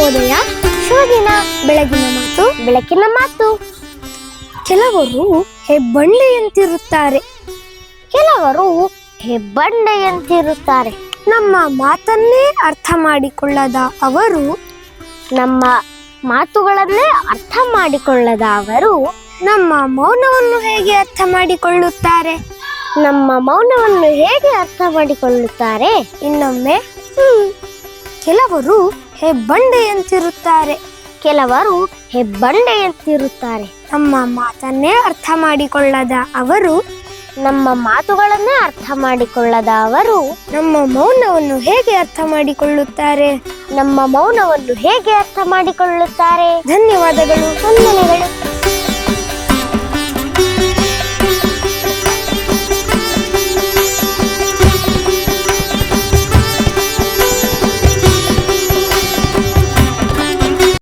ಶುಭೋದಯ, ಶುಭದಿನ. ಬೆಳಗಿನ ಮಾತು, ಬೆಳಕಿನ ಮಾತು. ಕೆಲವರು ಹೆಬ್ಬಂಡೆಯಂತಿರುತ್ತಾರೆ. ಕೆಲವರು ಹೆಬ್ಬಂಡೆಯಂತಿರುತ್ತಾರೆ. ನಮ್ಮ ಮಾತನ್ನೇ ಅರ್ಥ ಮಾಡಿಕೊಳ್ಳದ ಅವರು, ನಮ್ಮ ಮಾತುಗಳನ್ನೇ ಅರ್ಥ ಮಾಡಿಕೊಳ್ಳದ ಅವರು ನಮ್ಮ ಮೌನವನ್ನು ಹೇಗೆ ಅರ್ಥ ಮಾಡಿಕೊಳ್ಳುತ್ತಾರೆ? ನಮ್ಮ ಮೌನವನ್ನು ಹೇಗೆ ಅರ್ಥ ಮಾಡಿಕೊಳ್ಳುತ್ತಾರೆ? ಇನ್ನೊಮ್ಮೆ, ಕೆಲವರು ಹೆಬ್ಬಂಡೆಯಂತಿರುತ್ತಾರೆ. ಕೆಲವರು ಹೆಬ್ಬಂಡೆಯಂತಿರುತ್ತಾರೆ. ನಮ್ಮ ಮಾತನ್ನೇ ಅರ್ಥ ಮಾಡಿಕೊಳ್ಳದ ಅವರು, ನಮ್ಮ ಮಾತುಗಳನ್ನೇ ಅರ್ಥ ಮಾಡಿಕೊಳ್ಳದ ಅವರು ನಮ್ಮ ಮೌನವನ್ನು ಹೇಗೆ ಅರ್ಥ ಮಾಡಿಕೊಳ್ಳುತ್ತಾರೆ? ನಮ್ಮ ಮೌನವನ್ನು ಹೇಗೆ ಅರ್ಥ ಮಾಡಿಕೊಳ್ಳುತ್ತಾರೆ? ಧನ್ಯವಾದಗಳು. ವಂದನೆಗಳು.